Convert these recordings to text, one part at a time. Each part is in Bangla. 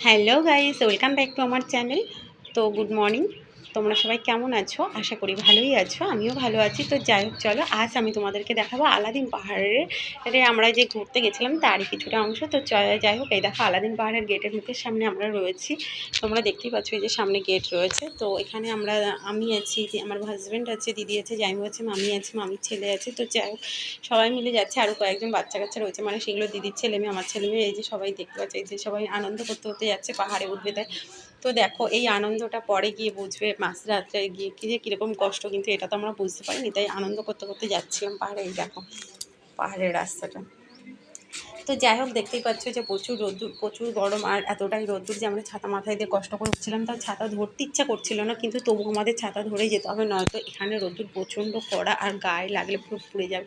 Hello guys, welcome back to আমার চ্যানেল। তো গুড মর্নিং, তোমরা সবাই কেমন আছো? আশা করি ভালোই আছো, আমিও ভালো আছি। তো যাই হোক, চলো আজ আমি তোমাদেরকে দেখাবো আলাদিন পাহাড়ে আমরা যে ঘুরতে গেছিলাম তারই কিছুটা অংশ। তো যাই হোক, এই দেখো আলাদিন পাহাড়ের গেটের মুখের সামনে আমরা রয়েছি। তোমরা দেখতেই পাচ্ছ, এই যে সামনে গেট রয়েছে। তো এখানে আমি আছি, আমার হাজব্যান্ড আছে, দিদি আছে, জাইমু আছে, মামি আছে, মামির ছেলে আছে। তো যাই হোক, সবাই মিলে যাচ্ছে। আরও কয়েকজন বাচ্চা কাচ্চা রয়েছে, মানে সেগুলো দিদির ছেলে মেয়ে, আমার ছেলে মেয়ে। এই যে সবাই দেখতে পাচ্ছে, এই যে সবাই আনন্দ করতে করতে যাচ্ছে, পাহাড়ে উঠবে তাই। তো দেখো, এই আনন্দটা পরে গিয়ে বুঝবে, মাঝরাত্রে গিয়ে কি যে কীরকম কষ্ট, কিন্তু এটা তো আমরা বুঝতে পারিনি, তাই আনন্দ করতে করতে যাচ্ছিলাম পাহাড়ে। এই দেখো পাহাড়ের রাস্তাটা। তো যাই হোক, দেখতেই পাচ্ছ যে প্রচুর রোদ্দুর, প্রচুর গরম, আর এতটাই রোদ্দুর যে আমরা ছাতা মাথায় দিয়ে কষ্ট করে উঠছিলাম। তাও ছাতা ধরতে ইচ্ছা করছিল না, কিন্তু তবু আমাদের ছাতা ধরেই যেতে হবে, নয়তো এখানে রোদ্দুর প্রচণ্ড কড়া, আর গায়ে লাগলে পুরো পুড়ে যাবে।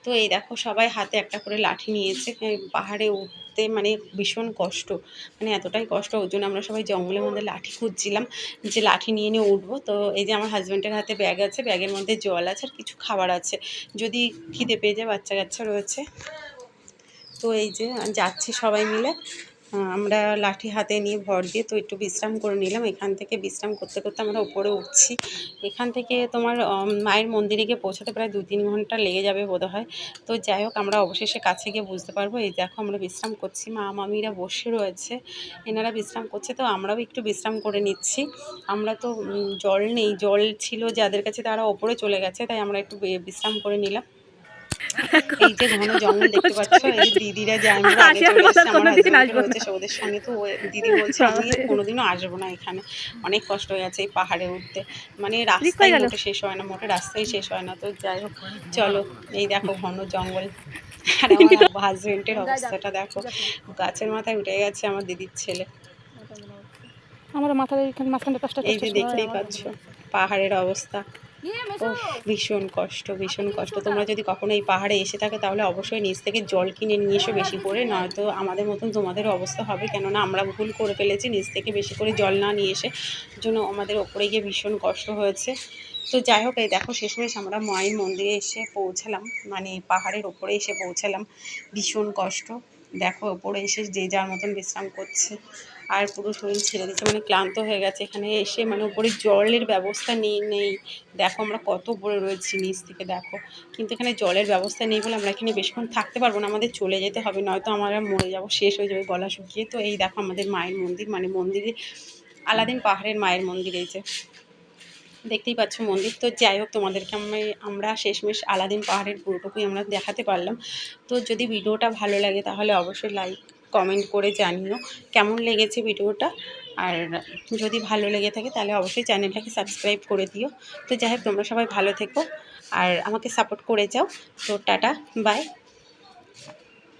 তো এই দেখো, সবাই হাতে একটা করে লাঠি নিয়েছে। পাহাড়ে উঠতে মানে ভীষণ কষ্ট, মানে এতটাই কষ্ট, ওই জন্য আমরা সবাই জঙ্গলের মধ্যে লাঠি খুঁজছিলাম যে লাঠি নিয়ে নিয়ে উঠবো। তো এই যে আমার হাজব্যান্ডের হাতে ব্যাগ আছে, ব্যাগের মধ্যে জল আছে আর কিছু খাবার আছে, যদি খিদে পেয়ে যায়। বাচ্চা কাচ্চা রয়েছে। তো এই যে যাচ্ছি সবাই মিলে, আমরা লাঠি হাতে নিয়ে ভর দিয়ে। তো একটু বিশ্রাম করে নিলাম। এখান থেকে বিশ্রাম করতে করতে আমরা উপরে উঠছি। এখান থেকে তোমার মায়ের মন্দিরে গিয়ে পৌঁছাতে প্রায় 2-3 ঘন্টা লেগে যাবে বোধহয়। তো যাই হোক, আমরা অবশেষে কাছে গিয়ে বুঝতে পারবো। এই দেখো, আমরা বিশ্রাম করছি, মা মামিরা বসে রয়েছে, এনারা বিশ্রাম করছে। তো আমরাও একটু বিশ্রাম করে নিচ্ছি। আমরা তো জল নেই, জল ছিল যাদের কাছে তারা ওপরে চলে গেছে, তাই আমরা একটু বিশ্রাম করে নিলাম। এই যে ঘন জঙ্গল দেখতে পাচ্ছ, এই যে দিদিরা জাইমুরা আগে চলে এসেছে, আমার হাজব্যান্ডও রয়েছে ওদের সঙ্গে। তো দিদি বলছে আমি কোনোদিনও আসবো না এখানে, অনেক কষ্ট হয়ে যাচ্ছে এই পাহাড়ে উঠতে, মানে রাস্তাই মোটে শেষ হয় না, মোটে রাস্তাই শেষ হয় না। তো যাই হোক, চলো। এই দেখো ঘন জঙ্গল, আর আমার হাজব্যান্ডের অবস্থাটা দেখো, গাছের মাথায় উঠে গেছে আমার দিদির ছেলে। আমার মাথায় এখানে মাঝখানটা এই যে দেখতেই পাচ্ছ পাহাড়ের অবস্থা। ওহ, ভীষণ কষ্ট, ভীষণ কষ্ট। তোমরা যদি কখনো এই পাহাড়ে এসে থাকে, তাহলে অবশ্যই নিচ থেকে জল কিনে নিয়ে এসো বেশি করে, নয়তো আমাদের মতন তোমাদেরও অবস্থা হবে। কেননা আমরা ভুল করে ফেলেছি, নিচ থেকে বেশি করে জল না নিয়ে এসে, জন্য আমাদের ওপরে গিয়ে ভীষণ কষ্ট হয়েছে। তো যাই হোক, এই দেখো শেষমেশ আমরা মায়ের মন্দিরে এসে পৌঁছালাম, মানে পাহাড়ের ওপরে এসে পৌঁছালাম। ভীষণ কষ্ট। দেখো ওপরে এসে যে যার মতন বিশ্রাম করছে, আর পুরো শরীর ছেড়ে দিচ্ছে, মানে ক্লান্ত হয়ে গেছে। এখানে এসে মানে উপরে জলের ব্যবস্থা নেই। দেখো আমরা কত উপরে রয়েছি, নিচ থেকে দেখো, কিন্তু এখানে জলের ব্যবস্থা নেই বলে আমরা এখানে বেশিক্ষণ থাকতে পারবো না, আমাদের চলে যেতে হবে, নয়তো আমরা মরে যাবো, শেষ হয়ে যাবে গলা শুকিয়ে। তো এই দেখো আমাদের মায়ের মন্দির, মানে মন্দিরে আলাদিন পাহাড়ের মায়ের মন্দির, এই যে দেখতেই পাচ্ছ মন্দির। তো যাই হোক, তোমাদেরকে আমরা শেষমেশ আলাদিন পাহাড়ের পুরোটুকুই আমরা দেখাতে পারলাম। তো যদি ভিডিওটা ভালো লাগে, তাহলে অবশ্যই লাইক কমেন্ট করে জানিও কেমন লেগেছে ভিডিওটা। আর যদি ভালো লেগে থাকে, তাহলে অবশ্যই চ্যানেলটাকে সাবস্ক্রাইব করে দিও। তো যাই হোক, তোমরা সবাই ভালো থেকো আর আমাকে সাপোর্ট করে যাও। তো টাটা, বাই।